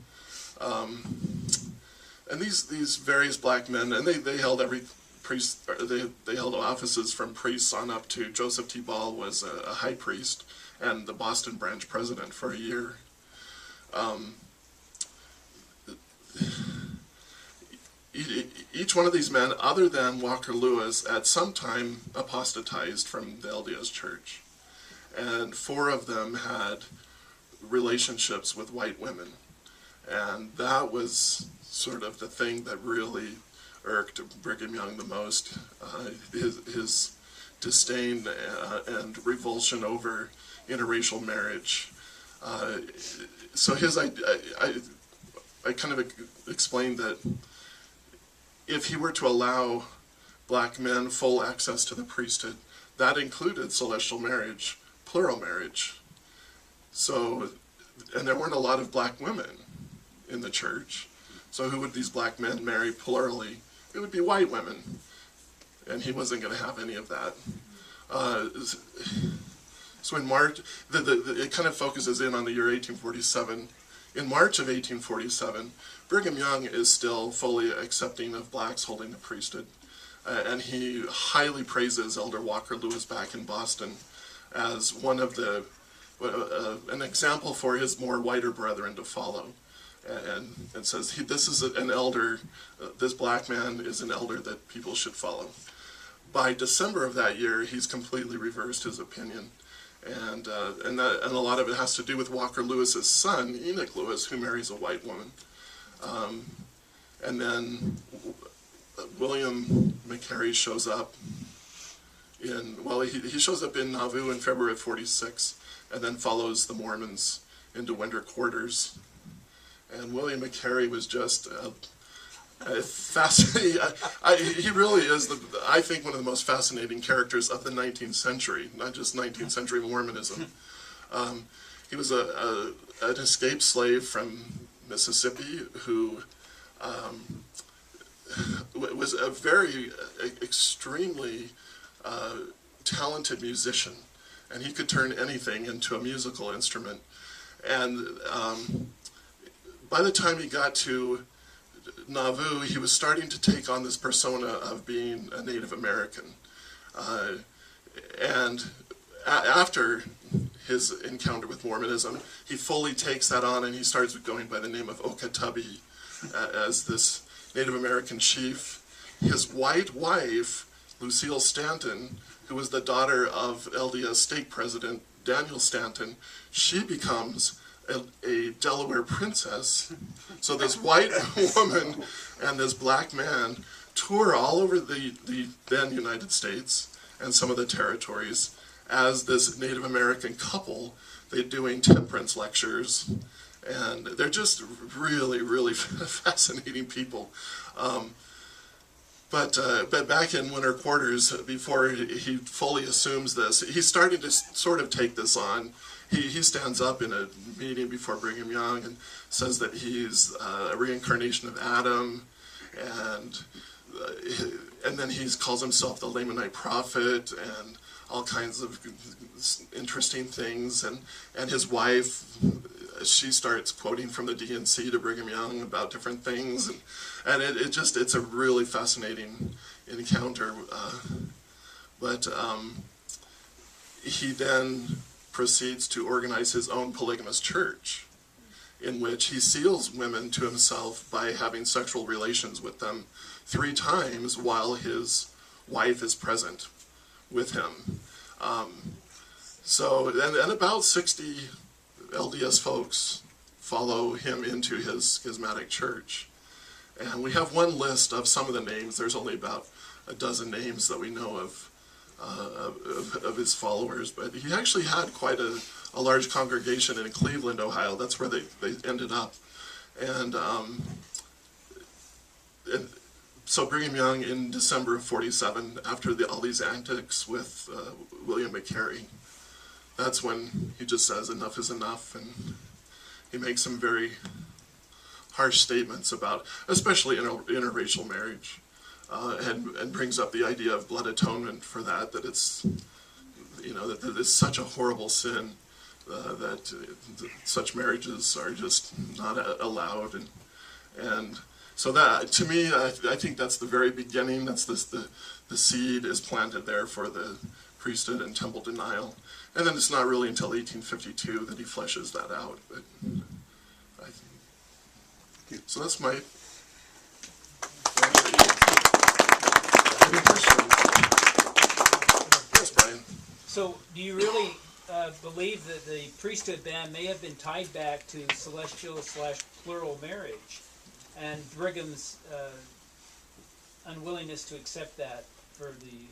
And these various black men, and they held every priest, they held offices from priests on up to Joseph T. Ball was a high priest and the Boston branch president for a year. Each one of these men, other than Walker Lewis, at some time apostatized from the LDS Church, and 4 of them had relationships with white women, and that was sort of the thing that really irked Brigham Young the most, his disdain and revulsion over interracial marriage. So I kind of explained that if he were to allow black men full access to the priesthood. That included celestial marriage, plural marriage. So, and there weren't a lot of black women in the church. So who would these black men marry plurally? It would be white women. And he wasn't going to have any of that. So in March, it kind of focuses in on the year 1847. In March of 1847, Brigham Young is still fully accepting of blacks holding the priesthood. And he highly praises Elder Walker Lewis back in Boston as one of the, an example for his more whiter brethren to follow. And says, this is an elder, this black man is an elder that people should follow. By December of that year, he's completely reversed his opinion. And a lot of it has to do with Walker Lewis's son, Enoch Lewis, who marries a white woman. And then William McCary shows up he shows up in Nauvoo in February of 46, and then follows the Mormons into winter quarters. And William McCary was just fascinating. He really is, I think, one of the most fascinating characters of the 19th century, not just 19th century Mormonism. He was an escaped slave from Mississippi who was a very extremely talented musician, and he could turn anything into a musical instrument. And by the time he got to Nauvoo, he was starting to take on this persona of being a Native American. And after his encounter with Mormonism, he fully takes that on, and he starts going by the name of Okatubby as this Native American chief. His white wife, Lucille Stanton, who was the daughter of LDS state president Daniel Stanton, she becomes a Delaware princess. So this white woman and this black man tour all over the then United States and some of the territories as this Native American couple. They're doing temperance lectures, and they're just really, really fascinating people. But back in winter quarters, before he fully assumes this, he's starting to sort of take this on. He stands up in a meeting before Brigham Young and says that he's a reincarnation of Adam, and then he calls himself the Lamanite prophet and all kinds of interesting things. And his wife, she starts quoting from the DNC to Brigham Young about different things, and it's a really fascinating encounter. But he then proceeds to organize his own polygamous church, in which he seals women to himself by having sexual relations with them 3 times while his wife is present with him. And about 60 LDS folks follow him into his schismatic church. And we have one list of some of the names. There's only about a dozen names that we know of his followers, but he actually had quite a large congregation in Cleveland, Ohio. That's where they ended up. And so Brigham Young, in December of 47, after all these antics with William McCary, that's when he just says enough is enough, and he makes some very harsh statements about, especially interracial marriage, and brings up the idea of blood atonement for that it's, that it's such a horrible sin that such marriages are just not allowed, and so that, to me, I think that's the very beginning. That's the seed is planted there for the priesthood and temple denial, and then it's not really until 1852 that he fleshes that out. But so that's my. Any questions? Yes, Brian. So, do you really believe that the priesthood ban may have been tied back to celestial/plural marriage, and Brigham's unwillingness to accept that for the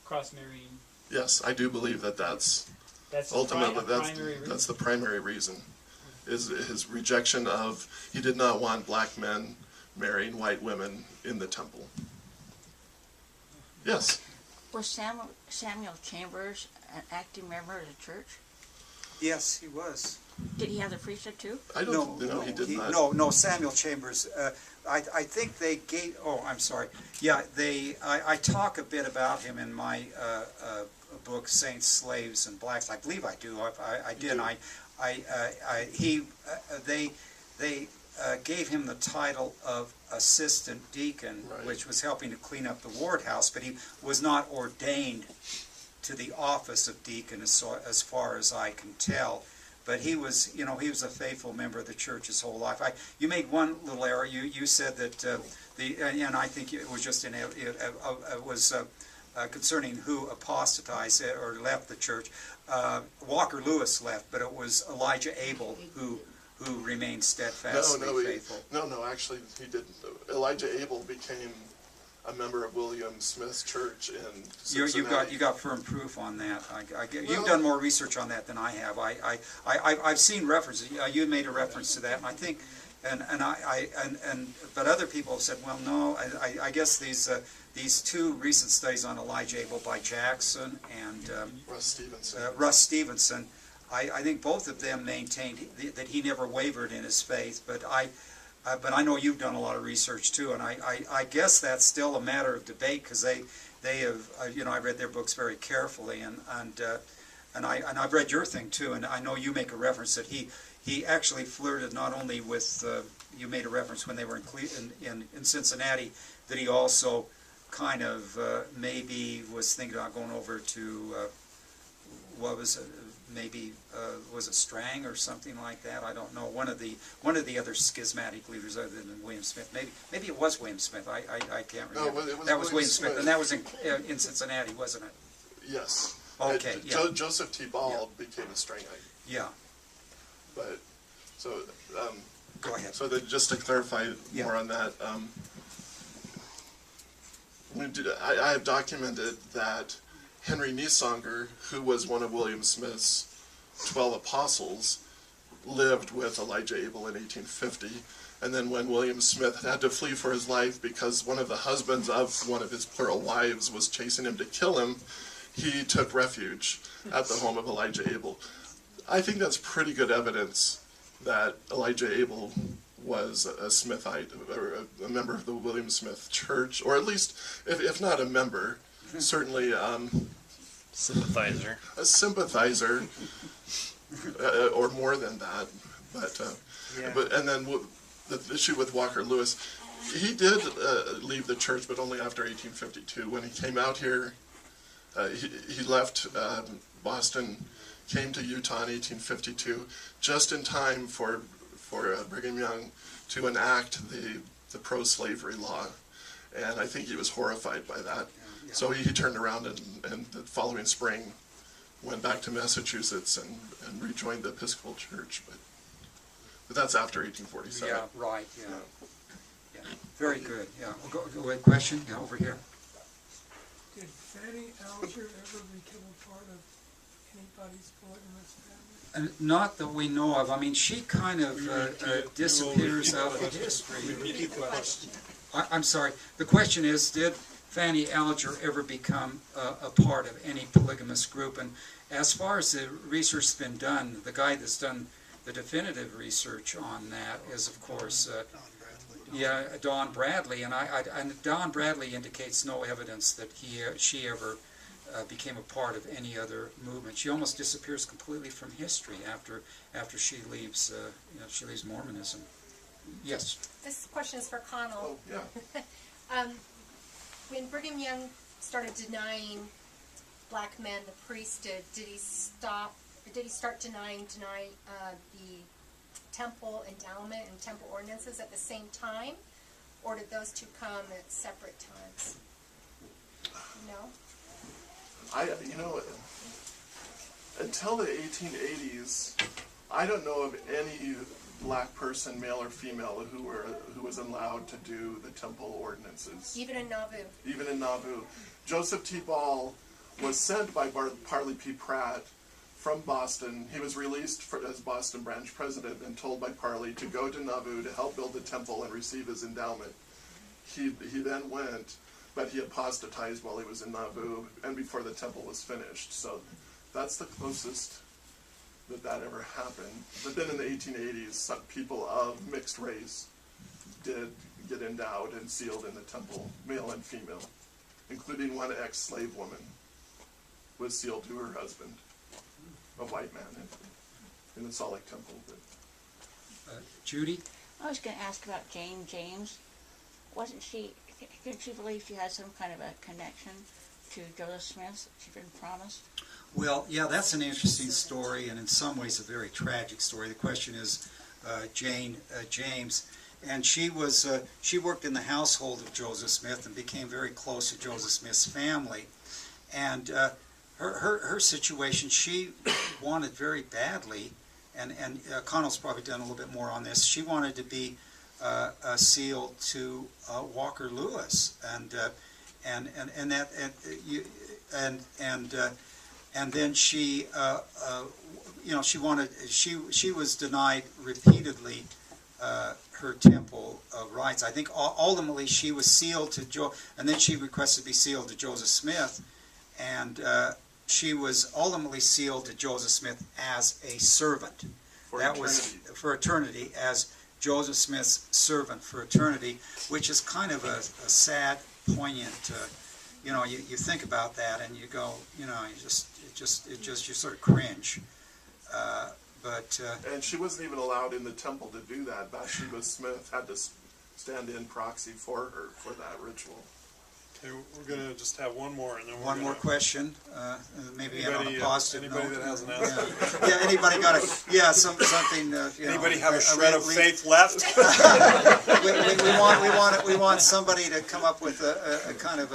cross-marrying? Yes, I do believe that's ultimately that's the primary reason. Is his rejection of, he did not want black men marrying white women in the temple. Yes. Was Samuel Chambers an active member of the church? Yes, he was. Did he have the priesthood too? I don't know. He did not. No, Samuel Chambers. I think they gave. Oh, I'm sorry. Yeah, I talk a bit about him in my book, Saints, Slaves, and Blacks. I believe I do. I did. They gave him the title of assistant deacon, Right. which was helping to clean up the ward house, but he was not ordained to the office of deacon as far as I can tell. But he was, he was a faithful member of the church his whole life. You made one little error. You said that and I think it was just concerning who apostatized or left the church. Walker Lewis left, but it was Elijah Abel who remained steadfastly faithful. No, actually he didn't. Elijah Abel became a member of William Smith's church in Cincinnati. You got firm proof on that. You've done more research on that than I have. I've seen references. You made a reference to that, and I think, but other people have said, well, no. I guess these two recent studies on Elijah Abel by Jackson and Russ Stevenson. I think both of them maintained that he never wavered in his faith, but I know you've done a lot of research too, and I guess that's still a matter of debate because they have I read their books very carefully, and I've read your thing too, and I know you make a reference that he actually flirted not only with you made a reference when they were in Cincinnati, that he also kind of maybe was thinking about going over to what was it? Maybe was it Strang or something like that? I don't know. One of the other schismatic leaders other than William Smith. Maybe it was William Smith. I can't remember. No, that was William Smith, and that was in Cincinnati, wasn't it? Yes. Okay. Yeah. Joseph T. Ball became a Strangite. Yeah. But so. Go ahead. So just to clarify more on that, I have documented that Henry Niesonger, who was one of William Smith's 12 apostles, lived with Elijah Abel in 1850. And then when William Smith had to flee for his life because one of the husbands of one of his plural wives was chasing him to kill him, he took refuge at the home of Elijah Abel. I think that's pretty good evidence that Elijah Abel was a Smithite, or a member of the William Smith Church, or at least, if not a member, certainly sympathizer. A sympathizer, or more than that. But and then the issue with Walker Lewis, he did leave the church, but only after 1852. When he came out here, he left Boston, came to Utah in 1852, just in time for Brigham Young to enact the pro-slavery law. And I think he was horrified by that. Yeah. So he turned around and the following spring went back to Massachusetts and rejoined the Episcopal Church. But that's after 1847. Yeah, right, yeah. Very good, yeah. Go ahead, question? Yeah, over here. Did Fanny Alger ever become a part of anybody's polygamous family? Not that we know of. I mean, she kind of disappears out of history. Repeat the question. I'm sorry. The question is, did Fanny Alger ever become a part of any polygamous group? And as far as the research has been done, the guy that's done the definitive research on that is, of course, Don Bradley. And Don Bradley indicates no evidence that she ever became a part of any other movement. She almost disappears completely from history after she leaves Mormonism. Yes. This question is for Connell. Oh, yeah. When Brigham Young started denying black men the priesthood, did he start denying the temple endowment and temple ordinances at the same time, or did those two come at separate times? No. Until the 1880s, I don't know of any black person, male or female, who was allowed to do the temple ordinances. Even in Nauvoo. Even in Nauvoo. Joseph T. Ball was sent by Parley P. Pratt from Boston. He was released as Boston branch president and told by Parley to go to Nauvoo to help build the temple and receive his endowment. He then went, but he apostatized while he was in Nauvoo and before the temple was finished. So that's the closest that ever happened. But then in the 1880s, some people of mixed race did get endowed and sealed in the temple, male and female, including one ex-slave woman was sealed to her husband, a white man, in the Salt Lake Temple. Judy? I was going to ask about Jane James. Wasn't she, didn't she believe she had some kind of a connection to Joseph Smith? She'd been promised? Well, yeah, that's an interesting story, and in some ways a very tragic story. The question is Jane James, and she worked in the household of Joseph Smith and became very close to Joseph Smith's family. And her situation, she wanted very badly, and Connell's probably done a little bit more on this. She wanted to be sealed to Walker Lewis, and then she she was denied repeatedly her temple rights. I think ultimately she was sealed to and then she requested to be sealed to Joseph Smith, and she was ultimately sealed to Joseph Smith as a servant. Was for eternity, as Joseph Smith's servant for eternity, which is kind of a sad, poignant. You think about that and you go, you sort of cringe. And she wasn't even allowed in the temple to do that. Bathsheba Smith had to stand in proxy for her for that ritual. Okay, we're going to just have one more, and then one more question. Maybe on a positive anybody note. that has an answer? Yeah, anybody got something? Anybody have a shred of faith left? we want somebody to come up with a kind of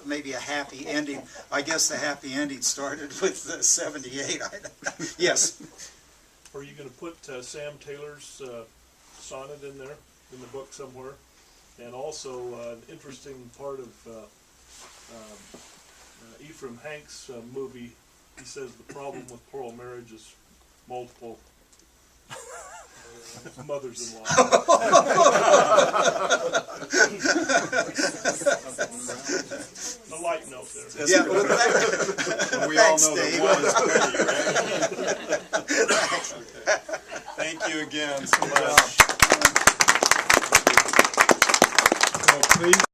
maybe a happy ending. I guess the happy ending started with 78. Yes. Are you going to put Sam Taylor's sonnet in there, in the book somewhere? And also an interesting part of Ephraim Hanks' movie, he says the problem with plural marriage is multiple mothers-in-law. A light note there. Yeah, well, we all know that one is petty, right? Okay. Thank you again so much. Please.